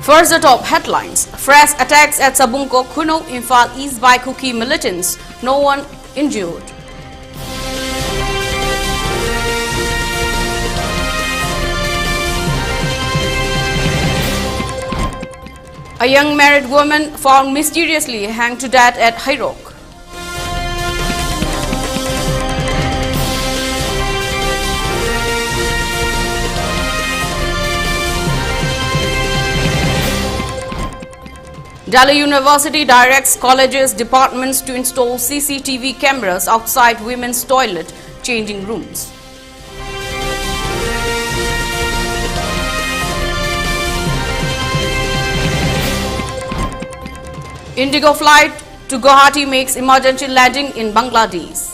First, the top headlines. Fresh attacks at Sabungko Kuno, Imphal East by Kuki militants. No one injured. A young married woman found mysteriously hanged to death at Hairok. Delhi University directs colleges, departments to install CCTV cameras outside women's toilet changing rooms. Indigo flight to Guwahati makes emergency landing in Bangladesh.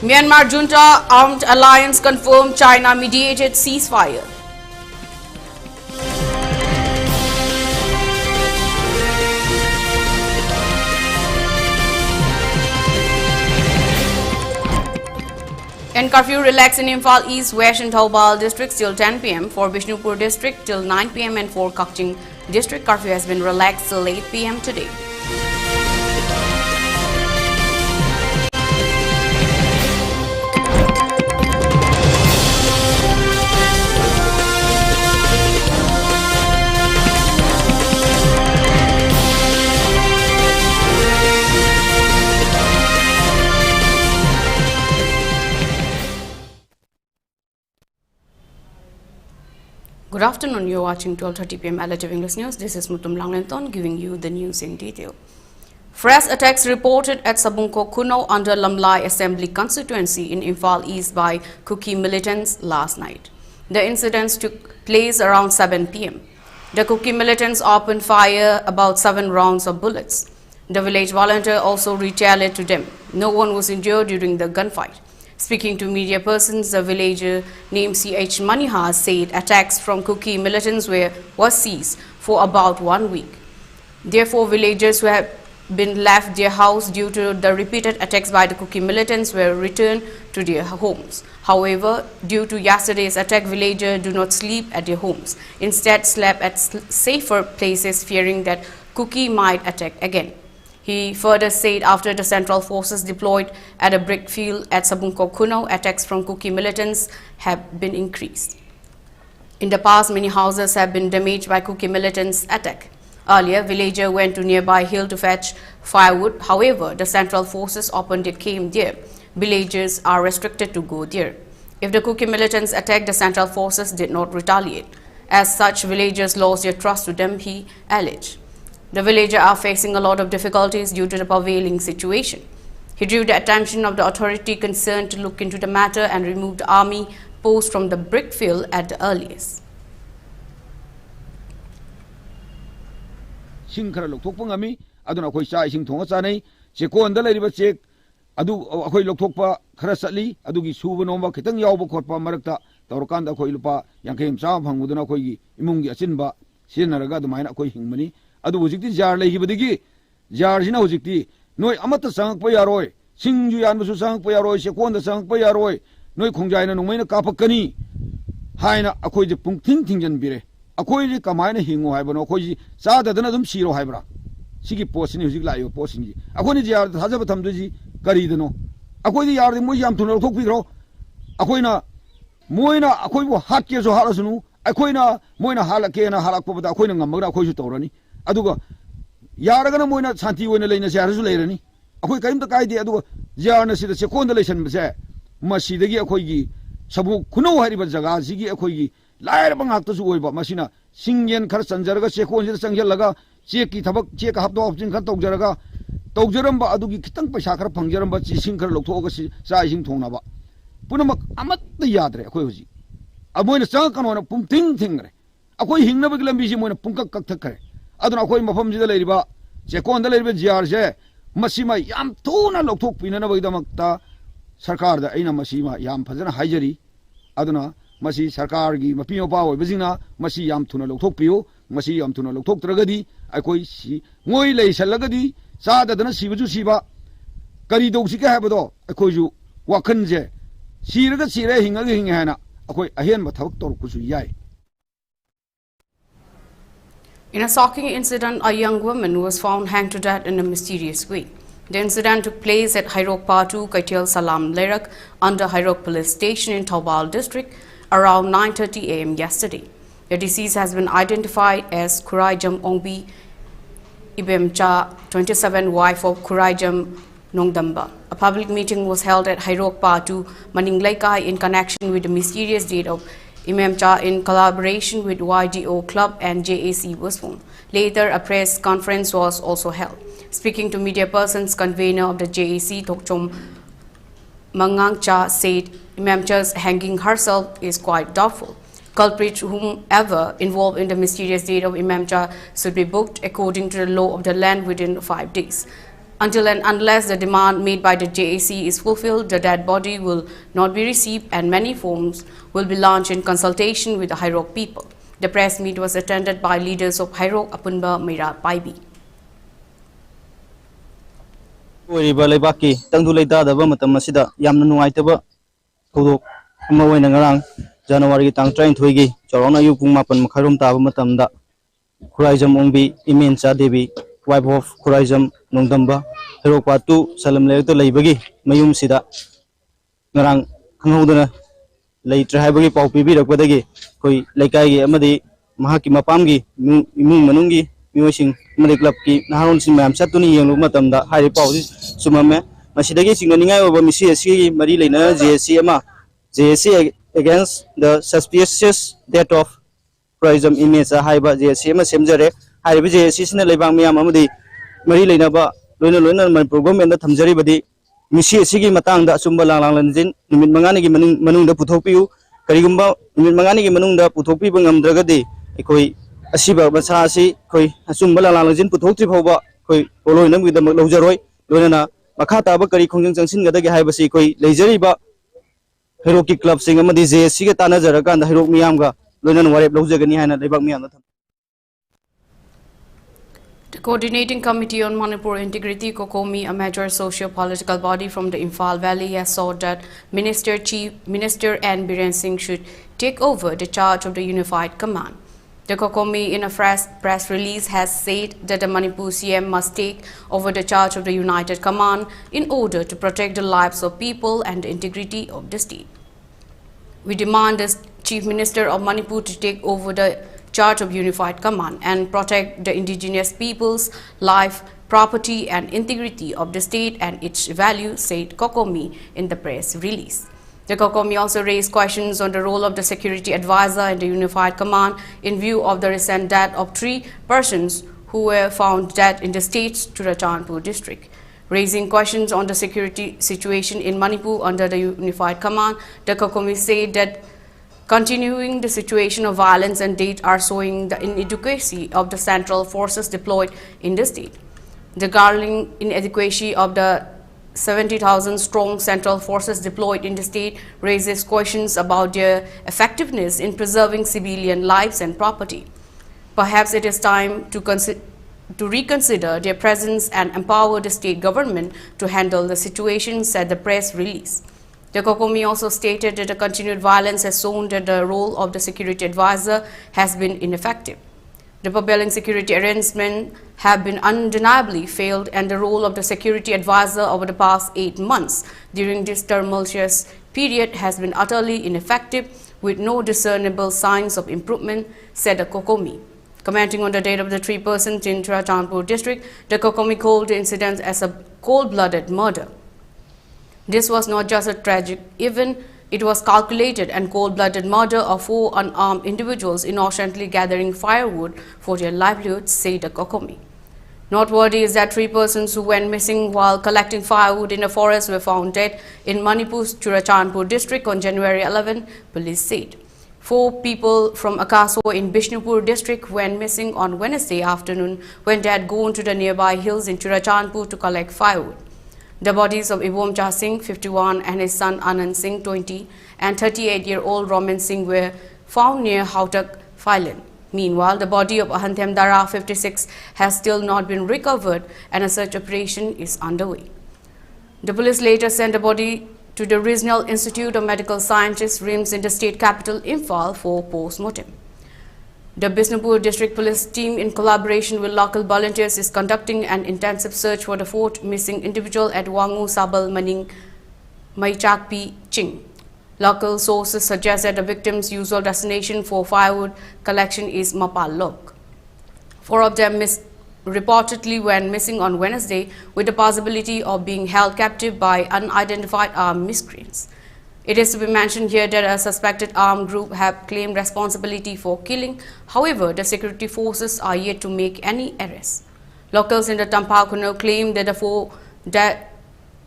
Myanmar junta armed alliance confirmed China mediated ceasefire. And curfew relaxed in Imphal East, West and Thoubal districts till 10 p.m. For Bishnupur district till 9 p.m. and for Kakching district curfew has been relaxed till 8 p.m. today. Good afternoon, you're watching 12:30 p.m. ELITETV English News. This is Mutum Langlenton giving you the news in detail. Fresh attacks reported at Sabungko Kuno under Lamlai Assembly constituency in Imphal East by Kuki militants last night. The incidents took place around 7 p.m. The Kuki militants opened fire about 7 rounds of bullets. The village volunteer also retaliated to them. No one was injured during the gunfight. Speaking to media persons, the villager named C.H. Manihar said attacks from Kuki militants were ceased for about 1 week. Therefore, villagers who have been left their house due to the repeated attacks by the Kuki militants were returned to their homes. However, due to yesterday's attack, villagers do not sleep at their homes. Instead, slept at safer places, fearing that Kuki might attack again. He further said after the central forces deployed at a brick field at Sabungko Kuno, attacks from Kuki militants have been increased. In the past, many houses have been damaged by Kuki militants' attack. Earlier, villagers went to nearby hill to fetch firewood. However, the central forces openly came there. Villagers are restricted to go there. If the Kuki militants attacked, the central forces did not retaliate. As such, villagers lost their trust to them, he alleged. The villagers are facing a lot of difficulties due to the prevailing situation. He drew the attention of the authority concerned to look into the matter and remove the army post from the brick field at the earliest. Sing khara lokthok pangami aduna khoi cha ising thonga chanai chekon da leriba chek adu akhoi lokthokpa khara satli adugi suba nomba khitang yawba khotpa marakta tawrakan da khoi lupa yangkhem cha phanguduna khoi gi imungi achinba sinaraga dumaina khoi hingmani adu hujikti jar leihibadigi jar sina hujikti noi amata sangpa yaroi singju yanbusu sangpa yaroi chekon da sangpa yaroi noi khongjaina nongmaina kapakani haina akhoi je pungthing thingjan bire akhoi ji kamaina hingo haibano akhoi ji sada dana dum siro haibra sigi posini hujik layo posingi akhoi ji yar thajaba thamduji kari dano akhoi ji yar moi yam thunal thok pigro akhoi na moina akhoi bo hatke so halasunu akhoi na moina halake na halakpo bada akhoi na ngamra akhoi su torani aduga yaragana moina santi oina leina se harasu leirani akhoi kaimta kaide aduga yarna sida sekonda leisan bse masidagi akhoi gi sabu kuno hariba jaga sigi akhoi gi lair bangak to su oiba masina singyen khar sanjaraga sekon sida sangjalaga cheki thabak chek hapdo opjin khan tawjaraga tawjaramba adugi kitang paisa khar phangjaramba chi sing khar lokthoga si sa sing thongna ba punamak amat yadre akhoi hoji amoina sang kanona pum ting thingre akhoi hingna bagi lambi si moina pungkak kak thakre aduna akhoi mafam jida leiriba sekon da leiriba jar je masima yam thuna lokthok pinana bagi damakta sarkar da aina masima yam phajana haijari aduna masi sarkar gi mapi opa oi bajina masi yam thuna lokthok piyo masi yam thuna lokthok tragadi akhoi si ngoi lei salagadi चाददना सिबजु सिबा करी दौसिके हाबदो अखोजु वाखनजे सिरगा सिरे हिंगगे हिंगे हाना अखोय अहेनबा थबक तोरकुसु याय. In a shocking incident, a young woman was found hanged to death in a mysterious way. The incident took place at Hairok Patu, Kaitil Salam Lerak, under Hairok Police Station in Taubal district around 9:30 a.m. yesterday. The deceased has been identified as Kuraijam Ongbi Ibemcha, 27, wife of Kuraijam Nongdamba. A public meeting was held at Hairok Patu, Maningleikai, in connection with the mysterious death of Imamcha in collaboration with YDO Club and JAC was formed. Later, a press conference was also held. Speaking to media persons, convener of the JAC, Tokchom Mangangcha, said Imamcha's hanging herself is quite doubtful. Culprits, whomever involved in the mysterious death of Imamcha, should be booked according to the law of the land within 5 days. Until and unless the demand made by the JAC is fulfilled, the dead body will not be received and many forms will be launched in consultation with the Hairok people. The press meet was attended by leaders of Hairok, Apunba, Meira, Paibi. January tang train thuigi chorona yu pung mapan makharum taba matamda Kuraijam Ongbi Imencha Devi wife of Kuraijam Nongdamba Hairok Patu Salam Lerak to leibagi mayum sida ngarang khanghodana leitre haibagi pau pibirakpadagi koi leikai gi amadi mahaki mapamgi imung manungi miosing amadi club ki naharon sin mayam satuni yenglu matamda hairi pau sumame masidagi singnaningai oba misi asi mari leina JSC ama JSC against the suspicious death of Kuraijam image haiba JSC ama semjare haiba JSC sina leibang miyam amadi mari leinaba loina Manipur government da thamjari badi misi asigi matangda sumba langlanjin numit mangani gi manungda puthokpiu karigumba numit mangani gi manungda puthokpi bangamdragadi ekoi asiba basa asi koi sumba langlanjin puthokti phawba koi oloinam gi damak lawjaroi loina makha taba kari khongjang changsin gadagi haiba si koi leijariba Hairok Club sing amadi JSC ga tanajaraga and Hairok miyamga loinan warep lawjagani haina leibak miyamna. The Coordinating Committee on Manipur Integrity, COCOMI, a major socio-political body from the Imphal Valley, has sought that Chief Minister N. Biren Singh should take over the charge of the Unified Command. The COCOMI, in a press release, has said that the Manipur CM must take over the charge of the United Command in order to protect the lives of people and the integrity of the state. We demand the Chief Minister of Manipur to take over the charge of Unified Command and protect the indigenous people's life, property and integrity of the state and its value, said COCOMI in the press release. The COCOMI also raised questions on the role of the security advisor in the Unified Command in view of the recent death of 3 persons who were found dead in the state's Churachandpur district. Raising questions on the security situation in Manipur under the Unified Command, the COCOMI said that continuing the situation of violence and death are showing the inadequacy of the central forces deployed in the state. The galling inadequacy of the 70,000 strong central forces deployed in the state raises questions about their effectiveness in preserving civilian lives and property. Perhaps it is time to reconsider their presence and empower the state government to handle the situation, said the press release. The COCOMI also stated that the continued violence has shown that the role of the security advisor has been ineffective. The prevailing security arrangements have been undeniably failed, and the role of the security advisor over the past 8 months during this tumultuous period has been utterly ineffective, with no discernible signs of improvement, said the COCOMI. Commenting on the death of the 3 persons in Churachandpur district, the COCOMI called the incident as a cold-blooded murder. This was not just a tragic event, it was calculated and cold-blooded murder of 4 unarmed individuals innocently gathering firewood for their livelihoods, said the COCOMI. Noteworthy is that 3 persons who went missing while collecting firewood in a forest were found dead in Manipur's Churachandpur district on January 11, police said. 4 people from Akaso in Bishnupur district went missing on Wednesday afternoon when they had gone to the nearby hills in Churachandpur to collect firewood. The bodies of Ibomcha Singh, 51, and his son Anand Singh, 20, and 38-year-old Roman Singh were found near Hautak, Thailand. Meanwhile, the body of Ahantem Dara, 56, has still not been recovered and a search operation is underway. The police later sent the body to the Regional Institute of Medical Sciences, RIMS, in the state capital, Imphal, for post-mortem. The Bishnupur District Police team, in collaboration with local volunteers, is conducting an intensive search for the fourth missing individual at Wangu Sabal Maning Maichakpi Ching. Local sources suggest that the victim's usual destination for firewood collection is Mapallok. 4 of them reportedly went missing on Wednesday, with the possibility of being held captive by unidentified armed miscreants. It is to be mentioned here that a suspected armed group have claimed responsibility for killing. However, the security forces are yet to make any arrests. Locals in the Tampakuno claim that the 4 dead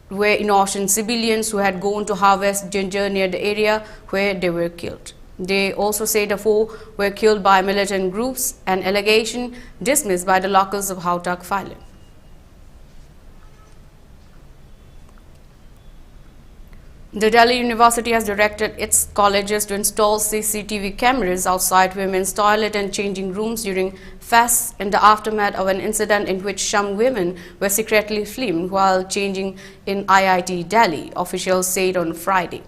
were innocent civilians who had gone to harvest ginger near the area where they were killed. They also say the 4 were killed by militant groups, an allegation dismissed by the locals of Hautak Phylum. The Delhi University has directed its colleges to install CCTV cameras outside women's toilet and changing rooms during fasts in the aftermath of an incident in which some women were secretly filmed while changing in IIT Delhi, officials said on Friday.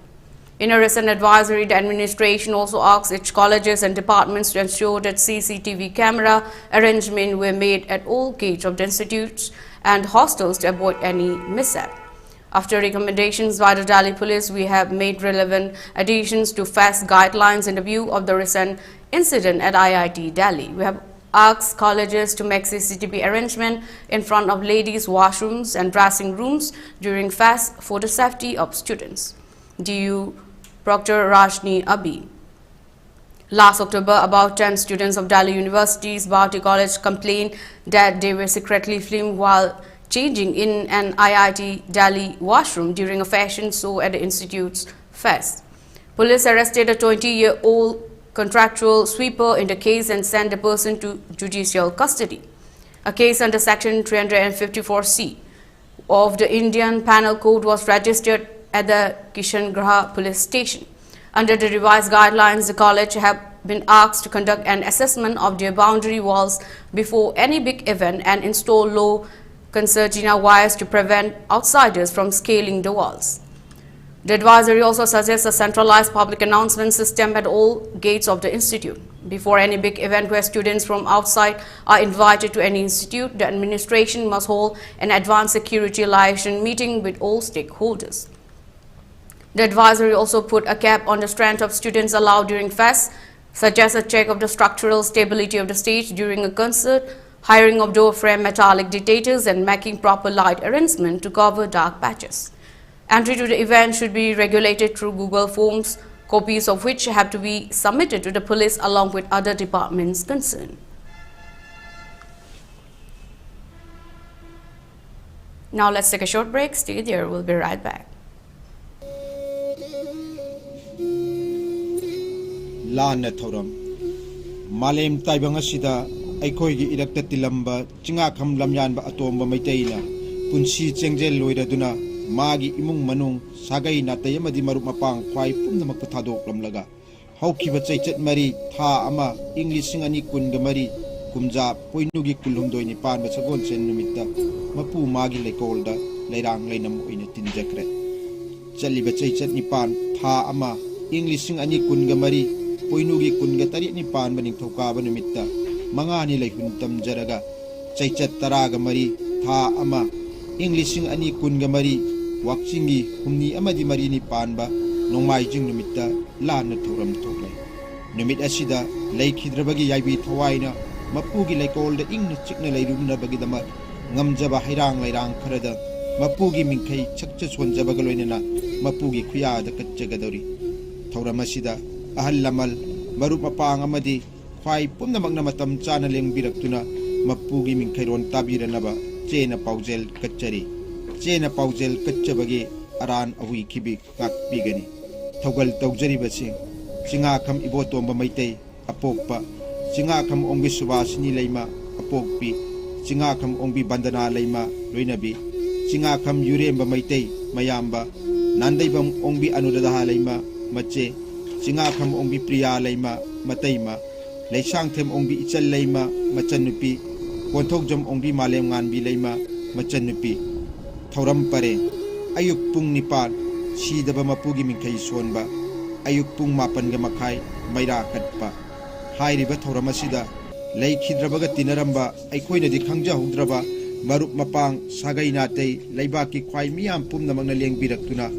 In a recent advisory, the administration also asked its colleges and departments to ensure that CCTV camera arrangements were made at all gates of the institutes and hostels to avoid any mishap. After recommendations by the Delhi police, we have made relevant additions to FAST guidelines in the view of the recent incident at IIT Delhi. We have asked colleges to make CCTV arrangement in front of ladies' washrooms and dressing rooms during FAST for the safety of students. DU Proctor Rajni Abi. Last October, about 10 students of Delhi University's Bharati College complained that they were secretly filmed while changing in an IIT Delhi washroom during a fashion show at the institute's fest. Police arrested a 20-year-old contractual sweeper in the case and sent the person to judicial custody. A case under Section 354C of the Indian Penal Code was registered at the Kishangarh police station. Under the revised guidelines, the college have been asked to conduct an assessment of their boundary walls before any big event and install low concertina wires to prevent outsiders from scaling the walls. The advisory also suggests a centralized public announcement system at all gates of the institute. Before any big event where students from outside are invited to any institute, the administration must hold an advanced security liaison meeting with all stakeholders. The advisory also put a cap on the strength of students allowed during fests, suggests a check of the structural stability of the stage during a concert, hiring of door-frame metallic detectors and making proper light arrangement to cover dark patches. Entry to the event should be regulated through Google Forms, copies of which have to be submitted to the police along with other departments concerned. Now let's take a short break. Stay there, we'll be right back. Lana Thoram Malem Taibangashida, Aikogi elected Tilamba, Chingakam Lamyanba Atomba Maitaina, Punsi Chengel Loidaduna, Magi Imung Manung, Sagai Natayama di Marumapang, Kwai Punamakutado Lamlaga. How Kivat Mari, Ta Ama, English Singani Kungamari, Kumza, Poinugi Kulumdo in Pan, but Sagon Sen Numita, Mapu Magi Lekolda, Lerang Lenam in a Tinjacre. Jelly Nipan, Ta Ama, English Singani Kungamari. Poinugi kungatari ni pan maning thokaba numitta mangani lai huntam jaraga chaichat taraga mari tha ama Englishing ani kunga mari wakchingi humni amadi mari ni panba nongmai jing numitta lana thoram thoklai numit asida laikhidrabagi yaibi thawaina mapugi laikolda ingna chikna lairumna bagidama ngamjaba hairang lairang kharada mapugi mingkhai chakcha sonjabaga loinana mapugi khuyada katchagadori thoramasida Ahal Lamal, Marup Mapang Amadi, Kwai Pumna Magna Matam Chana Leng Biraktuna, Mapugi Minkairon Tabiranaba, Jena Pauzel Kachari, Jena Pauzel Kachabagi, Aran Awi Kibi, Kak Bigani, Togal Taujari Basing, Singakam Ibotomba Maite, Apokpa, Singakam Ongi Subasini Lema, Apokpi, Singakam Ongi Bandana Lema, Luinabi, Singakam Yuremba Maite, Mayamba, Nandaibam Ongi Anudadaha Lema, Mache, Singakam Ongi Priya Lema, Mataima, Leisang Them Ongbi Ichal Leima Machanupi Pontogjam Ongbi Malem Nganbi Leima Machanupi Thauram Pare Ayuk Pung Nipal Sidaba Mapugi Minkai Sonba Ayuk Pung Mapan Gamakai Maira Katpa Hairiba Thauramasida Lei Kidrabaga Tinaramba Aikoina di Kangja Hudraba Marup Mapang Sagai Nate Leibaki Kwai Miam Pum Namang Liang Biraktuna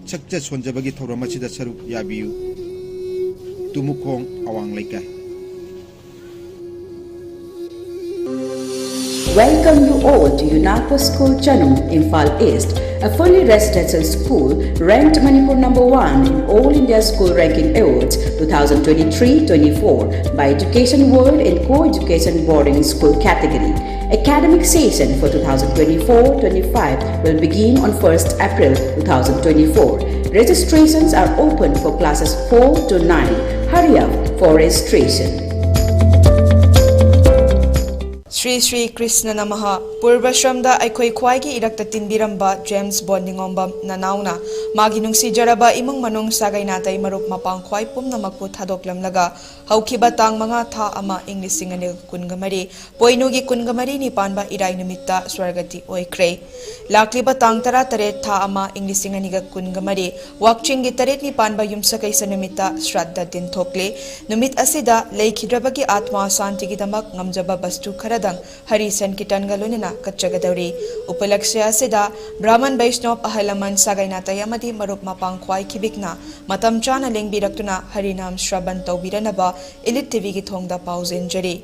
Chakja Sonjabagi Thauramasida Saruk Yabiu Tumukong Awang Leikai. Welcome you all to UNAPO School Chanum, Imphal East, a fully residential school ranked Manipur #1 in All India School Ranking Awards 2023-24 by Education World in Co-Education Boarding School category. Academic session for 2024-25 will begin on 1st April 2024. Registrations are open for classes 4 to 9. Hurry up for registration. Sri Sri Krishna Namaha Purvashramda Aikoi Kwaigi Irakta Tinbiramba James Bondingombam Nanauna Magi Nungsijaraba Imung Manung Sagay Natay Marup Mapang Kwai Pumnamakpu Thadoklamlaga Haukiba Tang Mga Tha Ama English Singanil Kungamari Poinugi Kungamari ni Panba Irai Numitta Swargati Oikre Lakliba Tang Tara Taret Tha Ama English Singaniga Kungamari Wakchingi Taret ni Panba Yumsakay sa Numitta Shraddha Din Thokle Numit Asida Leikidrabagi Atma Santigi Damak Ngamjaba Bastu Karadang Hari Sankirtan Galunina Katchagadari Upalaksya Sida Brahman Vaishnav Ahalaman Sagay Natay Amadi Marup Mapang Kwai Kibikna Matam Chana Lingbirakuna Harinam Shraban Taubiranaba ELITETV Githongda Pauzinjari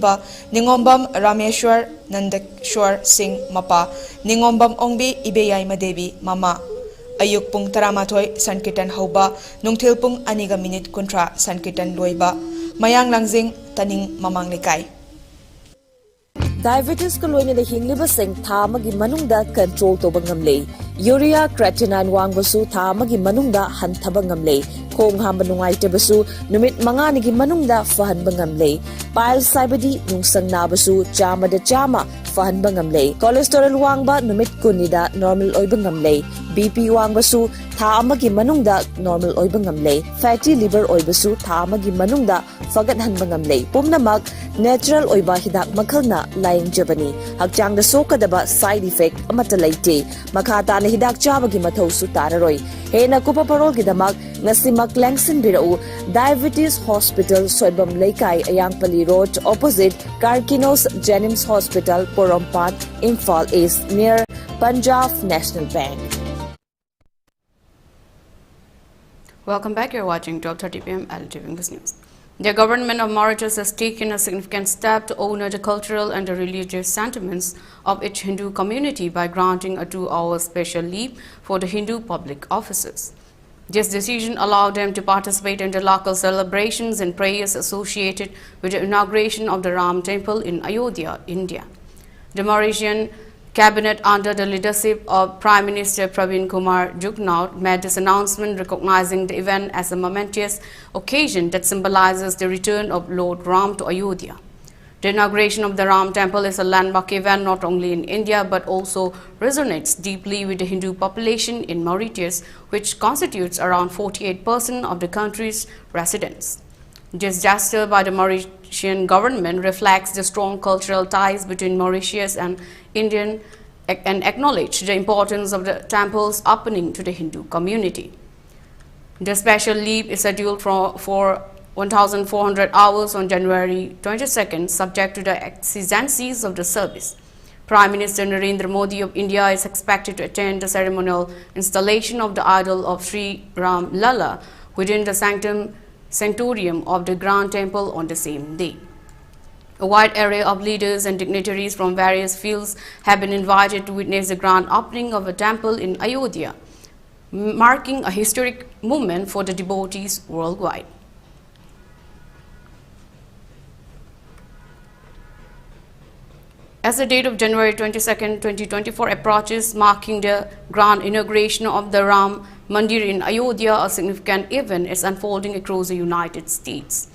ba Ningombam Rameshwar Nandeshwar Singh Mapa Ningombam Ongbi Ibeyai Madevi Mama Ayuk Pung Taramathoy Sankirtan Hauba Nungthil Pung Aniga Minute Kuntra Sankirtan Loiba Mayang Langzing Taning Mamang Likay Diabetes ko loy na hingliba sing thamagi manungda control to bangamle. Urea creatinine wangbasu thamagi manungda hantaba ngamle. Kong hamba nungay tebasu numit mga nigi manungda fahan bangamle. Pile saibadi nungsang nabasu chama da chama fahan bangamle. Cholesterol wangba numit kunida normal oy bangamle. BP wangbasu thamagi manungda normal oy bangamle. Fatty liver oy basu thamagi manungda fagat han bangamle. Pumnamak natural oiba hidak makhalna layang jabani hakchang da sokadaba side effect amata laite makhata na hidak chabagi mathau su tararoi hena kupa parol gidamak ngasimak langsin birau diabetes hospital soibam leikai ayangpali road opposite Karkinos Jenims Hospital Porompat Imphal East near Punjab National Bank. Welcome back. You're watching 12:30 p.m. ELITETV English News. The government of Mauritius has taken a significant step to honor the cultural and the religious sentiments of its Hindu community by granting a 2-hour special leave for the Hindu public officers. This decision allowed them to participate in the local celebrations and prayers associated with the inauguration of the Ram Temple in Ayodhya, India. The Mauritian Cabinet, under the leadership of Prime Minister Praveen Kumar Jugnauth, made this announcement recognizing the event as a momentous occasion that symbolizes the return of Lord Ram to Ayodhya. The inauguration of the Ram Temple is a landmark event not only in India but also resonates deeply with the Hindu population in Mauritius, which constitutes around 48% of the country's residents. This gesture by the Mauritian government reflects the strong cultural ties between Mauritius and India and acknowledge the importance of the temple's opening to the Hindu community. The special leave is scheduled for 1,400 hours on January 22nd, subject to the exigencies of the service. Prime Minister Narendra Modi of India is expected to attend the ceremonial installation of the idol of Sri Ram Lalla within the sanctorium of the Grand Temple on the same day. A wide array of leaders and dignitaries from various fields have been invited to witness the grand opening of a temple in Ayodhya, marking a historic moment for the devotees worldwide. As the date of January 22, 2024 approaches, marking the grand inauguration of the Ram Mandir in Ayodhya, a significant event is unfolding across the United States.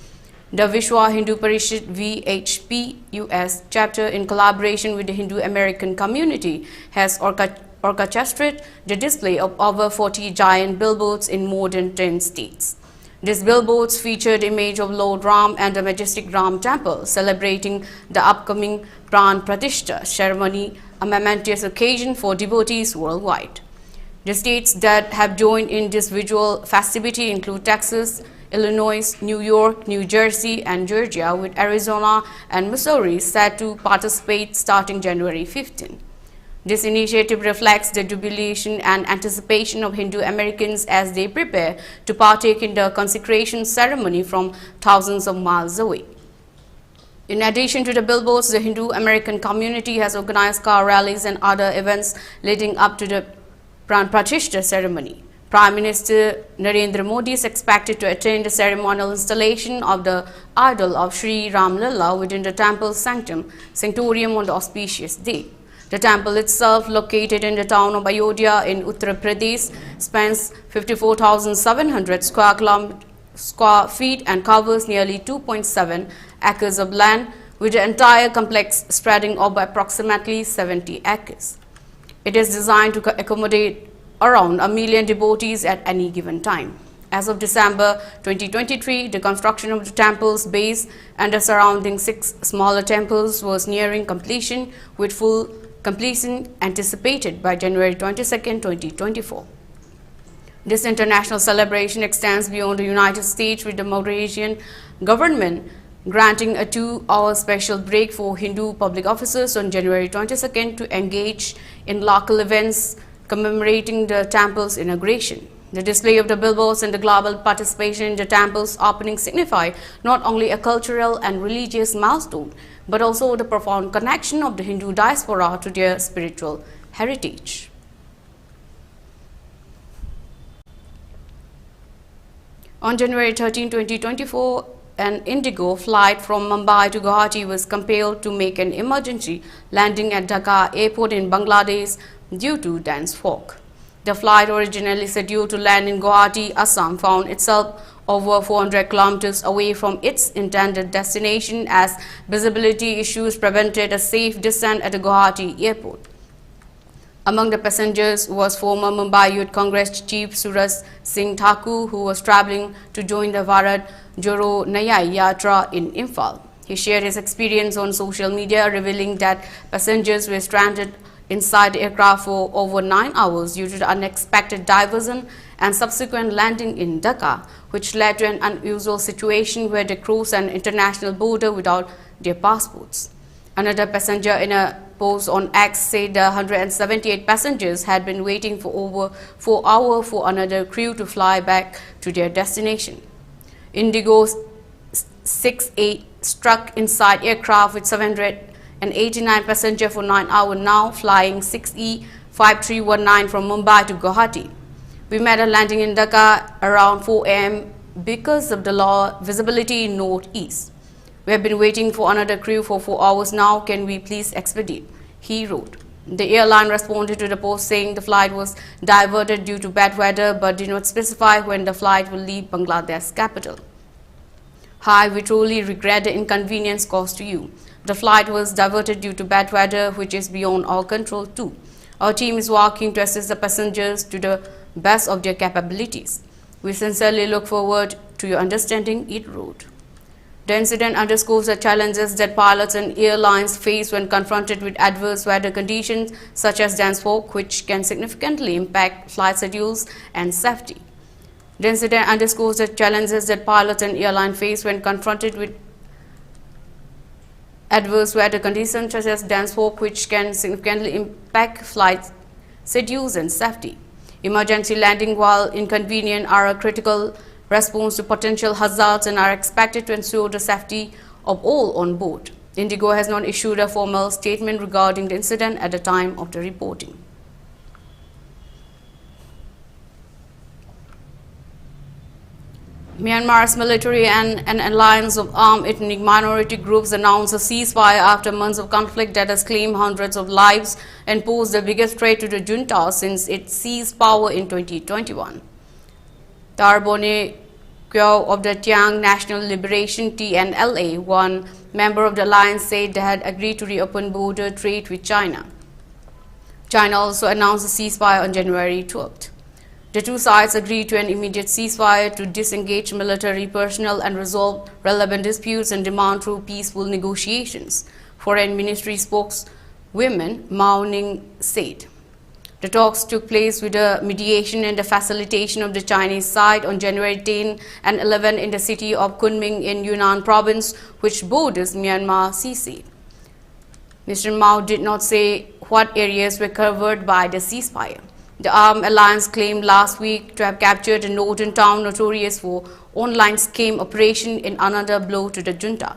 The Vishwa Hindu Parishad VHP US chapter, in collaboration with the Hindu American community, has orchestrated the display of over 40 giant billboards in more than 10 states. These billboards featured image of Lord Ram and the majestic Ram temple celebrating the upcoming Pran Pratishta ceremony, a momentous occasion for devotees worldwide. The states that have joined in this visual festivity include Texas, Illinois, New York, New Jersey, and Georgia, with Arizona and Missouri set to participate starting January 15. This initiative reflects the jubilation and anticipation of Hindu Americans as they prepare to partake in the consecration ceremony from thousands of miles away. In addition to the billboards, the Hindu American community has organized car rallies and other events leading up to the Pran Pratishta ceremony. Prime Minister Narendra Modi is expected to attend the ceremonial installation of the idol of Sri Ram Lalla within the temple's sanctorium on the auspicious day. The temple itself, located in the town of Ayodhya in Uttar Pradesh, spans 54,700 square feet and covers nearly 2.7 acres of land, with the entire complex spreading over approximately 70 acres. It is designed to accommodate around 1 million devotees at any given time. As of December 2023, the construction of the temple's base and the surrounding 6 smaller temples was nearing completion, with full completion anticipated by January 22, 2024. This international celebration extends beyond the United States, with the Mauritian government granting a 2-hour special break for Hindu public officers on January 22nd to engage in local events commemorating the temple's inauguration. The display of the billboards and the global participation in the temple's opening signify not only a cultural and religious milestone, but also the profound connection of the Hindu diaspora to their spiritual heritage. On January 13, 2024, an Indigo flight from Mumbai to Guwahati was compelled to make an emergency landing at Dhaka airport in Bangladesh due to dense fog. The flight, originally scheduled to land in Guwahati, Assam, found itself over 400 kilometers away from its intended destination as visibility issues prevented a safe descent at the Guwahati airport. Among the passengers was former Mumbai Youth Congress Chief Suraj Singh Thakur, who was travelling to join the Bharat Joro Nyaya Yatra in Imphal. He shared his experience on social media, revealing that passengers were stranded inside the aircraft for over 9 hours due to the unexpected diversion and subsequent landing in Dhaka, which led to an unusual situation where they crossed an international border without their passports. Another passenger in a post on X said the 178 passengers had been waiting for over 4 hours for another crew to fly back to their destination. Indigo 68 struck inside aircraft with 789 passengers for 9 hours, now flying 6E5319 from Mumbai to Guwahati. We made a landing in Dhaka around 4 a.m. because of the low visibility in northeast. We have been waiting for another crew for 4 hours now. Can we please expedite? He wrote. The airline responded to the post saying the flight was diverted due to bad weather, but did not specify when the flight will leave Bangladesh's capital. Hi, we truly regret the inconvenience caused to you. The flight was diverted due to bad weather, which is beyond our control too. Our team is working to assist the passengers to the best of their capabilities. We sincerely look forward to your understanding, it wrote. The incident underscores the challenges that pilots and airlines face when confronted with adverse weather conditions such as dense fog, which can significantly impact flight schedules and safety. The incident underscores the challenges that pilots and airlines face when confronted with adverse weather conditions such as dense fog, which can significantly impact flight schedules and safety. Emergency landing, while inconvenient, are a critical response to potential hazards and are expected to ensure the safety of all on board. Indigo has not issued a formal statement regarding the incident at the time of the reporting. Myanmar's military and an alliance of armed ethnic minority groups announced a ceasefire after months of conflict that has claimed hundreds of lives and posed the biggest threat to the junta since it seized power in 2021. Tarbone Kyo of the Tiang National Liberation TNLA, one member of the alliance, said they had agreed to reopen border trade with China. China also announced a ceasefire on January 12th. The two sides agreed to an immediate ceasefire to disengage military personnel and resolve relevant disputes and demand through peaceful negotiations, Foreign Ministry spokeswoman Mao Ning said. The talks took place with the mediation and the facilitation of the Chinese side on January 10 and 11 in the city of Kunming in Yunnan province, which borders Myanmar, she said. Mr. Mao did not say what areas were covered by the ceasefire. The armed alliance claimed last week to have captured a northern town notorious for online scam operation in another blow to the junta.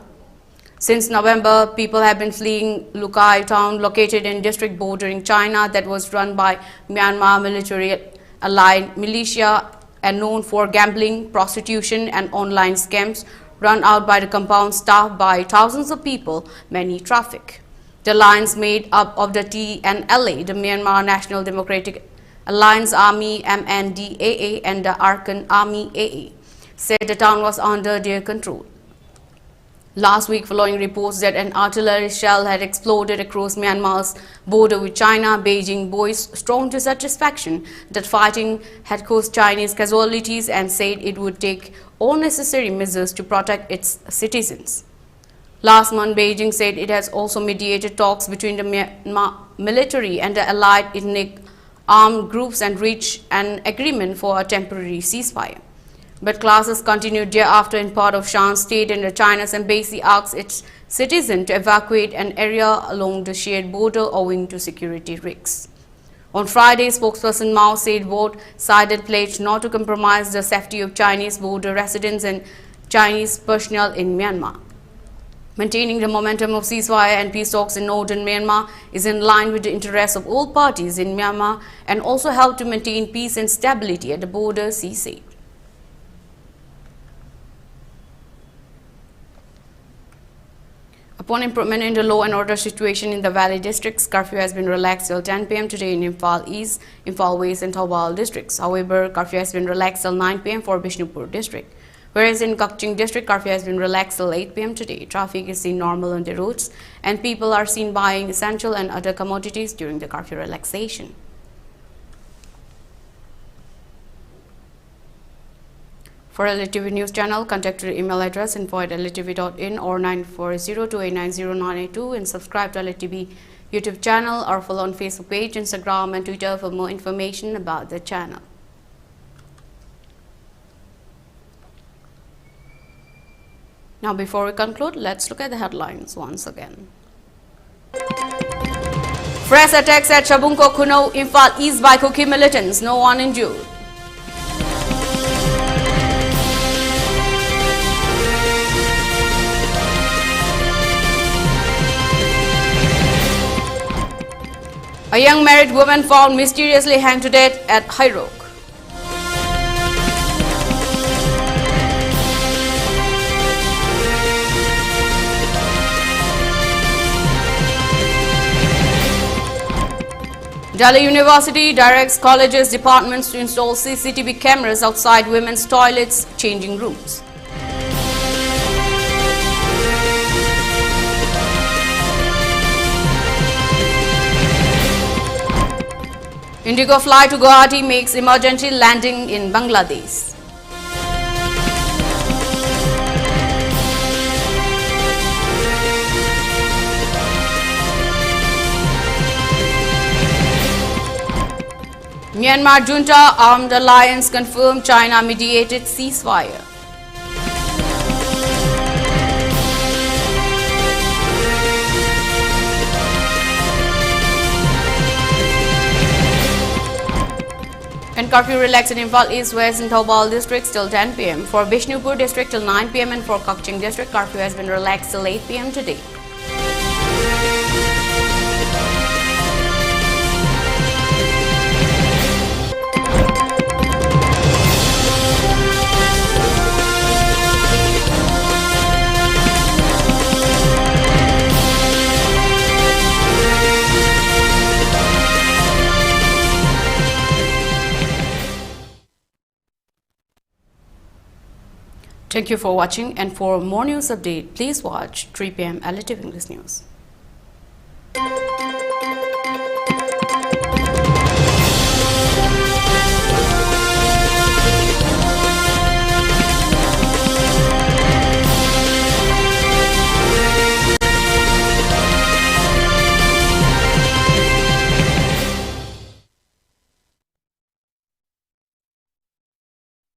Since November, people have been fleeing Lukai town located in district bordering China that was run by Myanmar military allied militia and known for gambling, prostitution and online scams run out by the compound staffed by thousands of people, many traffic. The alliance made up of the TNLA, the Myanmar National Democratic Alliance Army MNDAA and the Arakan Army AA, said the town was under their control. Last week, following reports that an artillery shell had exploded across Myanmar's border with China, Beijing voiced strong dissatisfaction that fighting had caused Chinese casualties and said it would take all necessary measures to protect its citizens. Last month, Beijing said it has also mediated talks between the Myanmar military and the allied ethnic armed groups and reached an agreement for a temporary ceasefire. But clashes continued thereafter in part of Shan state, and the China's embassy asked its citizens to evacuate an area along the shared border owing to security risks. On Friday, spokesperson Mao said both sides pledged not to compromise the safety of Chinese border residents and Chinese personnel in Myanmar. Maintaining the momentum of ceasefire and peace talks in northern Myanmar is in line with the interests of all parties in Myanmar and also help to maintain peace and stability at the border, she said. Upon improvement in the law and order situation in the Valley districts, curfew has been relaxed till 10 p.m. today in Imphal East, Imphal West and Thoubal districts. However, curfew has been relaxed till 9 p.m. for Bishnupur district. Whereas in Kakching district, curfew has been relaxed till 8 p.m. today. Traffic is seen normal on the roads and people are seen buying essential and other commodities during the curfew relaxation. For ELITETV News channel, contact our email address info@elitevin or 9402890982 and subscribe to ELITETV YouTube channel or follow on Facebook page, Instagram and Twitter for more information about the channel. Now before we conclude, let's look at the headlines once again. Fresh attacks at Shabungko Kuno, Imphal East by Kuki militants, no one injured. A young married woman found mysteriously hanged to death at Hairok. Delhi University directs colleges departments to install CCTV cameras outside women's toilets, changing rooms. Indigo flight to Guwahati makes emergency landing in Bangladesh. Myanmar junta armed alliance confirmed China mediated ceasefire. And curfew relaxed in Imphal East, West and Thoubal districts till 10 p.m. For Bishnupur district till 9 p.m. and for Kakching district, curfew has been relaxed till 8 p.m. today. Thank you for watching, and for more news update, please watch 3 p.m. ELITETV English News.